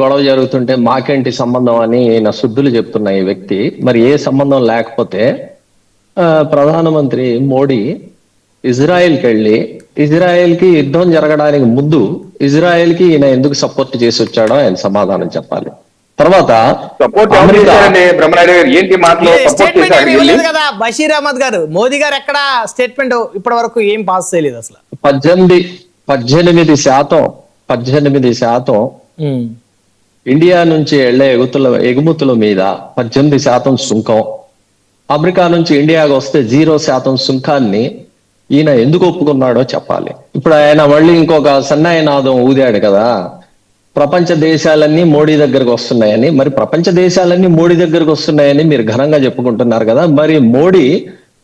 గొడవ జరుగుతుంటే మాకేంటి సంబంధం అని నా శుద్ధులు చెప్తున్న ఈ వ్యక్తి మరి ఏ సంబంధం లేకపోతే ప్రధానమంత్రి మోడీ ఇజ్రాయెల్కి వెళ్ళి ఇజ్రాయెల్ కి యుద్ధం జరగడానికి ముందు ఇజ్రాయెల్ కి ఈయన ఎందుకు సపోర్ట్ చేసి వచ్చాడో ఆయన సమాధానం చెప్పాలి. తర్వాత సపోర్ట్ ఏంటి మాటలో కదా బషీర్ అహ్మద్ గారు, మోదీ గారు ఎక్కడ స్టేట్మెంట్ ఇప్పటి వరకు ఏం పాస్ చేయలేదు అసలు. 18% ఇండియా నుంచి వెళ్లే ఎగుమతుల మీద 18% సుంకం, అమెరికా నుంచి ఇండియాకి వస్తే 0% సుంకాన్ని ఈయన ఎందుకు ఒప్పుకున్నాడో చెప్పాలి. ఇప్పుడు ఆయన మళ్ళీ ఇంకొక సన్నాయనాదం ఊదాడు కదా, ప్రపంచ దేశాలన్నీ మోడీ దగ్గరకు వస్తున్నాయని. మరి ప్రపంచ దేశాలన్నీ మోడీ దగ్గరకు వస్తున్నాయని మీరు ఘనంగా చెప్పుకుంటున్నారు కదా, మరి మోడీ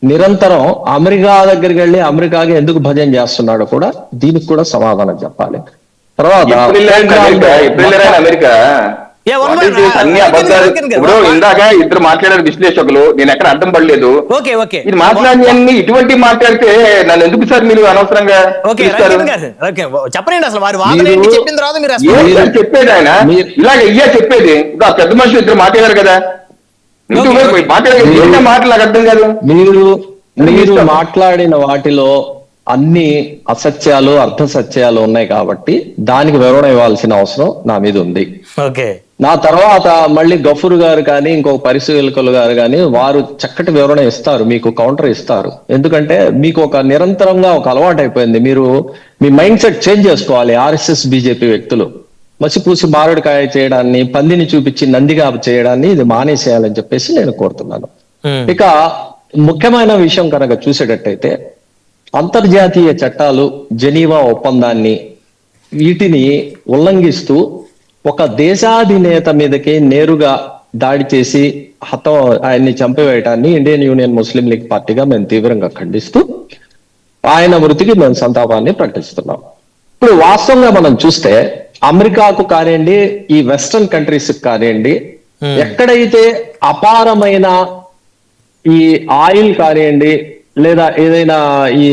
నిరంతరం అమెరికా దగ్గరికి వెళ్ళి అమెరికాకి ఎందుకు భజన చేస్తున్నాడో కూడా దీనికి కూడా సమాధానం చెప్పాలి. తర్వాత అమెరికా అన్ని అబద్ధాలు. ఇప్పుడు ఇందాక ఇద్దరు మాట్లాడారు విశ్లేషకులు, నేను ఎక్కడ అర్థం పడలేదు. ఇది మాట్లాడి ఇటువంటి మాట్లాడితే నన్ను ఎందుకు సార్ మీరు అనవసరంగా చెప్పండి. అసలు చెప్పేది ఆయన ఇలాగ ఇయ్యా చెప్పేది. పెద్ద మనుషులు ఇద్దరు మాట్లాడారు కదా, మాటలు నాకు అర్థం కాదు. మీరు మాట్లాడిన వాటిలో అన్ని అసత్యాలు అర్ధసత్యాలు ఉన్నాయి కాబట్టి దానికి వివరణ ఇవ్వాల్సిన అవసరం నా మీద ఉంది. నా తర్వాత మళ్ళీ గఫూర్ గారు కానీ ఇంకొక పరిశీలకులు గారు కానీ వారు చక్కటి వివరణ ఇస్తారు, మీకు కౌంటర్ ఇస్తారు. ఎందుకంటే మీకు ఒక నిరంతరంగా ఒక అలవాటు అయిపోయింది. మీరు మీ మైండ్ సెట్ చేంజ్ చేసుకోవాలి. ఆర్ఎస్ఎస్ బీజేపీ వ్యక్తులు మసిపూసి మామిడికాయ చేయడాన్ని, పందిని చూపించి నందిగా చేయడాన్ని ఇది మానేసేయాలని చెప్పేసి నేను కోరుతున్నాను. ఇక ముఖ్యమైన విషయం కనుక చూసేటట్టయితే అంతర్జాతీయ చట్టాలు, జెనీవా ఒప్పందాన్ని వీటిని ఉల్లంఘిస్తూ ఒక దేశాధినేత మీదకి నేరుగా దాడి చేసి ఆయన్ని చంపివేయటాన్ని ఇండియన్ యూనియన్ ముస్లిం లీగ్ పార్టీగా మేము తీవ్రంగా ఖండిస్తూ ఆయన మృతికి మేము సంతాపాన్ని ప్రకటిస్తున్నాం. ఇప్పుడు వాస్తవంగా మనం చూస్తే అమెరికాకు కానివ్వండి, ఈ వెస్టర్న్ కంట్రీస్ కానివ్వండి, ఎక్కడైతే అపారమైన ఈ ఆయిల్ కానివ్వండి లేదా ఏదైనా ఈ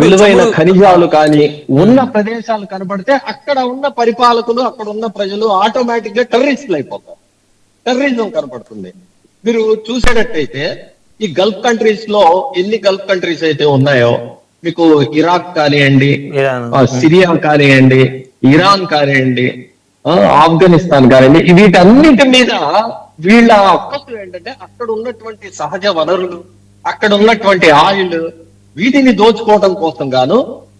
విలువైన ఖనిజాలు కానీ ఉన్న ప్రదేశాలు కనబడితే అక్కడ ఉన్న పరిపాలకులు, అక్కడ ఉన్న ప్రజలు ఆటోమేటిక్ గా టెర్రరిస్టులు అయిపోతారు. టెర్రరిజం కనబడుతుంది. మీరు చూసేటట్టయితే ఈ గల్ఫ్ కంట్రీస్ లో ఎన్ని గల్ఫ్ కంట్రీస్ అయితే ఉన్నాయో, మీకు ఇరాక్ కానివ్వండి, సిరియా కానివ్వండి, ఇరాన్ కానివ్వండి, ఆఫ్ఘనిస్తాన్ కానివ్వండి, వీటన్నిటి మీద వీళ్ళ అక్కసు ఏంటంటే అక్కడ ఉన్నటువంటి సహజ వనరులు, అక్కడ ఉన్నటువంటి ఆయిల్, వీటిని దోచుకోవడం కోసం గాను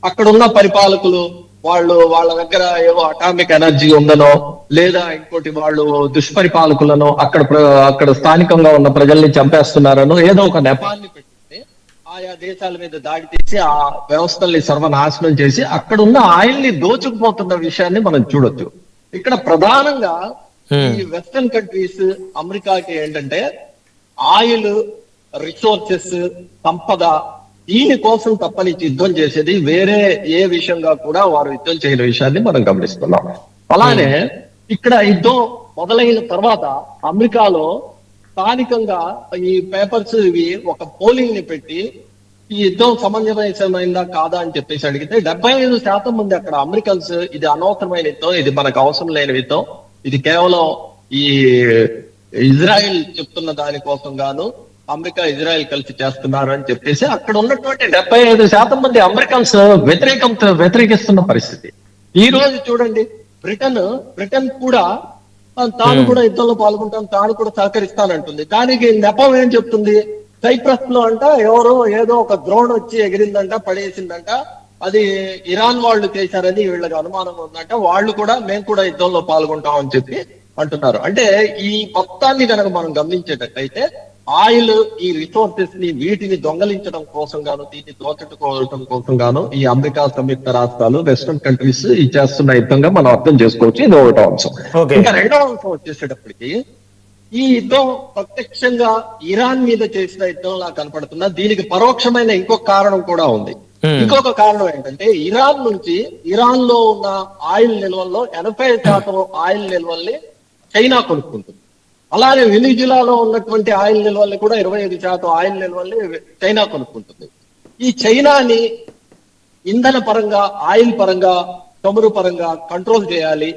అక్కడ ఉన్న పరిపాలకులు వాళ్ళ దగ్గర ఏవో అటామిక్ ఎనర్జీ ఉందనో లేదా ఇంకోటి వాళ్ళు దుష్పరిపాలకులను అక్కడ స్థానికంగా ఉన్న ప్రజల్ని చంపేస్తున్నారనో ఏదో ఒక నెపాన్ని పెట్టి ఆయా దేశాల మీద దాడి చేసి ఆ వ్యవస్థల్ని సర్వనాశనం చేసి అక్కడ ఉన్న ఆయిల్ ని దోచుకుపోతున్న విషయాన్ని మనం చూడొచ్చు. ఇక్కడ ప్రధానంగా ఈ వెస్టర్న్ కంట్రీస్ అమెరికాకి ఏంటంటే ఆయిల్, రిసోర్సెస్, సంపద, దీని కోసం తప్పనిచ్చి యుద్ధం చేసేది. వేరే ఏ విషయంగా కూడా వారు యుద్ధం చేయని విషయాన్ని మనం గమనిస్తున్నాం. అలానే ఇక్కడ యుద్ధం మొదలైన తర్వాత అమెరికాలో స్థానికంగా ఈ పేపర్స్ ఇవి ఒక పోలింగ్ ని పెట్టి ఈ యుద్ధం సమంజసమైందా కాదా అని చెప్పేసి అడిగితే 75% మంది అక్కడ అమెరికన్స్ ఇది అనవసరమైన యుద్ధం, ఇది మనకు అవసరం లేని యుద్ధం, ఇది కేవలం ఈ ఇజ్రాయెల్ చెప్తున్న దానికోసం గాను అమెరికా ఇజ్రాయెల్ కలిసి చేస్తున్నారు అని చెప్పేసి అక్కడ ఉన్నటువంటి 75% మంది అమెరికన్స్ వ్యతిరేకిస్తున్న పరిస్థితి. ఈ రోజు చూడండి బ్రిటన్ కూడా తాను కూడా యుద్ధంలో పాల్గొంటాను, తాను కూడా సహకరిస్తానంటుంది. దానికి నెపం ఏం చెప్తుంది? సైప్రస్ లో అంట ఎవరో ఏదో ఒక డ్రోన్ వచ్చి ఎగిరిందంట, పడేసిందంట, అది ఇరాన్ వాళ్ళు చేశారని వీళ్ళకి అనుమానం ఉందంట, వాళ్ళు కూడా మేము కూడా యుద్ధంలో పాల్గొంటాం అని చెప్పి అంటున్నారు. అంటే ఈ మొత్తాన్ని కనుక మనం గమనించేటట్టయితే ఆయిల్, ఈ రిసోర్సెస్ ని వీటిని దొంగలించడం కోసం గాను, దీన్ని దోచుకోవడం కోసం గాను ఈ అమెరికా సంయుక్త రాష్ట్రాలు, వెస్టర్న్ కంట్రీస్ ఈ చేస్తున్న యుద్ధంగా మనం అర్థం చేసుకోవచ్చు. ఇది ఒకటో అంశం. ఇంకా రెండవ అంశం వచ్చేసేటప్పటికి ఈ యుద్ధం ప్రత్యక్షంగా ఇరాన్ మీద చేసిన యుద్ధంలా కనపడుతున్నా దీనికి పరోక్షమైన ఇంకొక కారణం కూడా ఉంది. ఇంకొక కారణం ఏంటంటే ఇరాన్ లో ఉన్న ఆయిల్ నిల్వల్లో 80% ఆయిల్ నిల్వల్ని చైనా కొనుక్కుంటుంది. అలానే వెనిజులాలో ఉన్నటువంటి ఆయిల్ నిల్వల్ని కూడా 25% ఆయిల్ నిల్వల్ని చైనా కొనుక్కుంటుంది. ఈ చైనాని ఇంధన పరంగా, ఆయిల్ పరంగా, చమురు పరంగా కంట్రోల్ చేయాలి,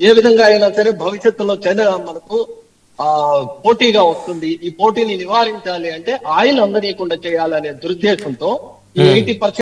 ఏ విధంగా అయినా సరే భవిష్యత్తులో చైనా మనకు పోటీగా వస్తుంది. ఈ పోటీని నివారించాలి అంటే ఆయిల్ అందనీయకుండా చేయాలనే దురుద్దేశంతో ఈ 80%